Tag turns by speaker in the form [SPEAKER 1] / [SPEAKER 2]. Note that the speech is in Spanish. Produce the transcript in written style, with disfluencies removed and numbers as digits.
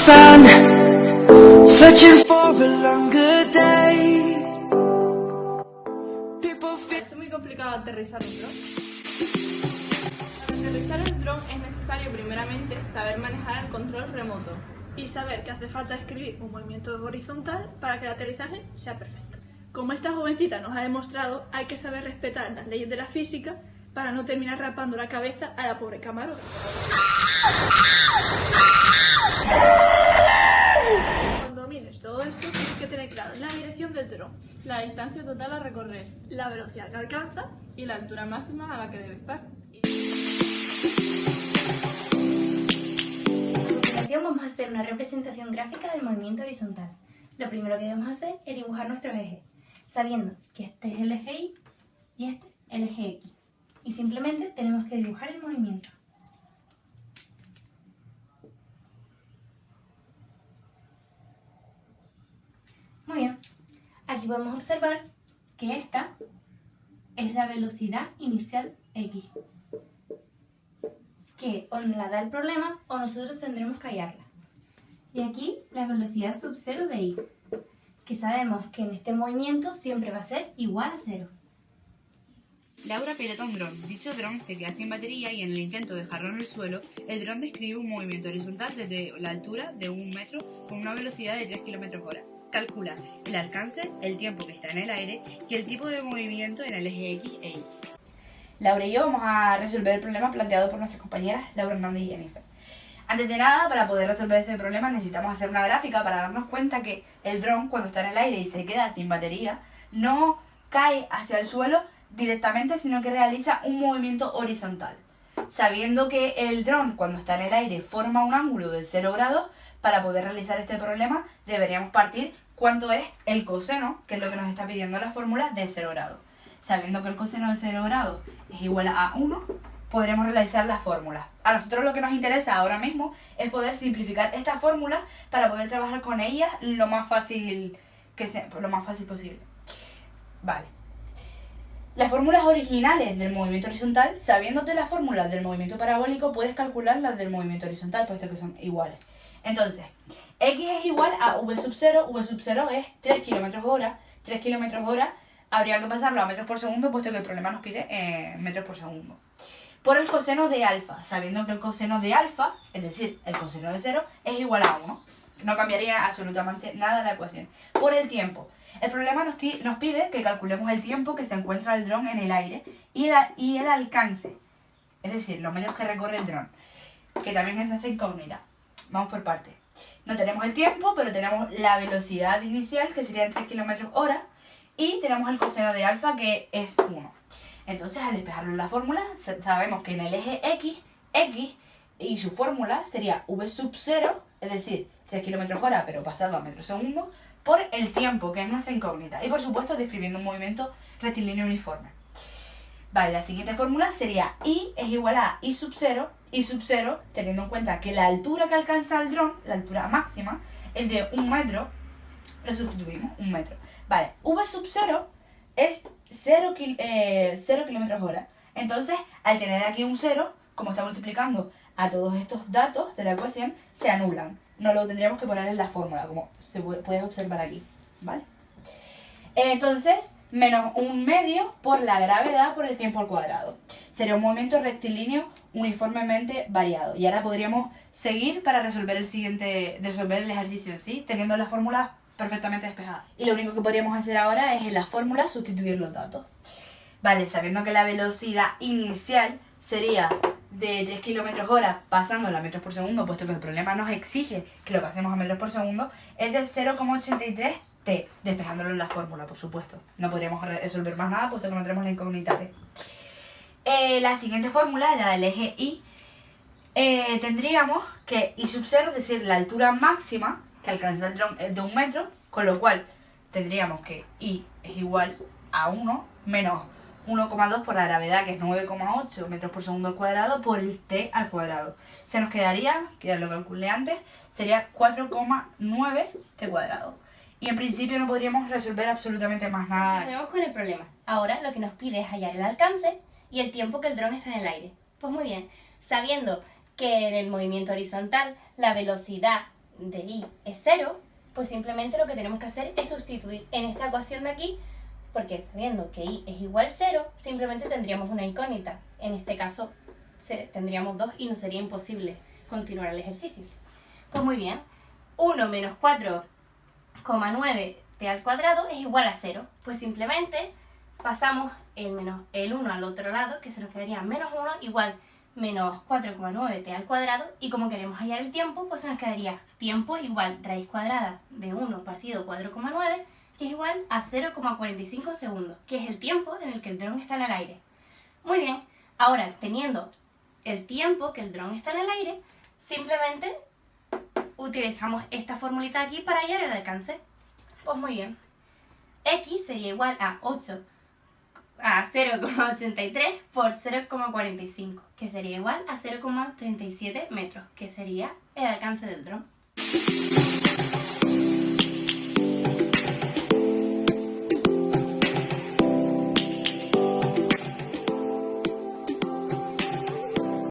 [SPEAKER 1] sun, searching for a longer day. People feel
[SPEAKER 2] Es muy complicado aterrizar un dron. Para aterrizar el dron es necesario primeramente saber manejar el control remoto y saber que hace falta escribir un movimiento horizontal para que el aterrizaje sea perfecto. Como esta jovencita nos ha demostrado, hay que saber respetar las leyes de la física para no terminar rapando la cabeza a la pobre camarógrafa. Cuando domines todo esto, tienes que tener claro la dirección del dron, la distancia total a recorrer, la velocidad que alcanza y la altura máxima a la que debe estar.
[SPEAKER 3] A continuación vamos a hacer una representación gráfica del movimiento horizontal. Lo primero que debemos hacer es dibujar nuestros ejes, sabiendo que este es el eje Y y este el eje X. Y simplemente tenemos que dibujar el movimiento. Muy bien, aquí podemos observar que esta es la velocidad inicial X, que o nos la da el problema o nosotros tendremos que hallarla. Y aquí la velocidad sub 0 de Y, que sabemos que en este movimiento siempre va a ser igual a 0.
[SPEAKER 4] Laura pilota un dron. Dicho dron se queda sin batería y en el intento de dejarlo en el suelo, el dron describe un movimiento horizontal desde la altura de 1 metro con una velocidad de 3 km/h. Calcula el alcance, el tiempo que está en el aire y el tipo de movimiento en el eje X e Y. Laura y yo vamos a resolver el problema planteado por nuestras compañeras Laura Hernández y Jennifer. Antes de nada, para poder resolver este problema necesitamos hacer una gráfica para darnos cuenta que el dron, cuando está en el aire y se queda sin batería, no cae hacia el suelo directamente, sino que realiza un movimiento horizontal. Sabiendo que el dron, cuando está en el aire, forma un ángulo de 0 grados, para poder realizar este problema deberíamos partir cuánto es el coseno, que es lo que nos está pidiendo la fórmula de 0 grados. Sabiendo que el coseno de 0 grados es igual a 1, podremos realizar las fórmulas. A nosotros lo que nos interesa ahora mismo es poder simplificar estas fórmulas para poder trabajar con ellas lo más fácil posible. Vale. Las fórmulas originales del movimiento horizontal, sabiéndote las fórmulas del movimiento parabólico, puedes calcular las del movimiento horizontal, puesto que son iguales. Entonces, X es igual a V sub 0 es 3 km/h. 3 km/h habría que pasarlo a metros por segundo, puesto que el problema nos pide metros por segundo. Por el coseno de alfa, sabiendo que el coseno de alfa, es decir, el coseno de 0, es igual a 1. No cambiaría absolutamente nada la ecuación. Por el tiempo. El problema nos pide que calculemos el tiempo que se encuentra el dron en el aire y el alcance, es decir, los metros que recorre el dron, que también es nuestra incógnita. Vamos por partes. No tenemos el tiempo, pero tenemos la velocidad inicial, que serían 3 km/h, y tenemos el coseno de alfa, que es 1. Entonces, al despejarlo en la fórmula, sabemos que en el eje X y su fórmula sería V sub 0, es decir, 3 km/h, pero pasado a metros segundo, por el tiempo, que es nuestra incógnita. Y por supuesto, describiendo un movimiento rectilíneo uniforme. Vale, la siguiente fórmula sería Y es igual a I sub 0, teniendo en cuenta que la altura que alcanza el dron, la altura máxima, es de 1 metro, lo sustituimos, 1 metro. Vale, V sub 0 es 0 km/h. Entonces, al tener aquí un 0, como está multiplicando a todos estos datos de la ecuación, se anulan. No lo tendríamos que poner en la fórmula, como se puede observar aquí, ¿vale? Entonces, menos 1/2 por la gravedad por el tiempo al cuadrado. Sería un movimiento rectilíneo uniformemente variado. Y ahora podríamos seguir para resolver el ejercicio en sí, teniendo la fórmula perfectamente despejada. Y lo único que podríamos hacer ahora es en la fórmula sustituir los datos. Vale, sabiendo que la velocidad inicial sería de 3 km/h pasándola a metros por segundo, puesto que el problema nos exige que lo pasemos a metros por segundo, es de 0,83 t, despejándolo en la fórmula, por supuesto. No podríamos resolver más nada, puesto que no tenemos la incógnita t. La siguiente fórmula, la del eje Y, tendríamos que I sub 0, es decir, la altura máxima que alcanza el dron es de 1 metro, con lo cual tendríamos que I es igual a 1 menos 1,2 por la gravedad, que es 9,8 metros por segundo al cuadrado, por el t al cuadrado. Se nos quedaría, que ya lo calculé antes, sería 4,9 t cuadrado. Y en principio no podríamos resolver absolutamente más nada.
[SPEAKER 3] Continuamos con el problema. Ahora lo que nos pide es hallar el alcance y el tiempo que el dron está en el aire. Pues muy bien, sabiendo que en el movimiento horizontal la velocidad de i es 0, pues simplemente lo que tenemos que hacer es sustituir en esta ecuación de aquí, porque sabiendo que i es igual a 0, simplemente tendríamos una incógnita. En este caso tendríamos 2 y nos sería imposible continuar el ejercicio. Pues muy bien, 1 menos 4,9 t al cuadrado es igual a 0. Pues simplemente pasamos el 1 al otro lado, que se nos quedaría menos 1 igual menos 4,9 t al cuadrado, y como queremos hallar el tiempo, pues se nos quedaría tiempo igual raíz cuadrada de 1 partido 4,9, que es igual a 0,45 segundos, que es el tiempo en el que el dron está en el aire. Muy bien, ahora teniendo el tiempo que el dron está en el aire, simplemente utilizamos esta formulita aquí para hallar el alcance. Pues muy bien, x sería igual a 0,83 por 0,45, que sería igual a 0,37 metros, que sería el alcance del dron.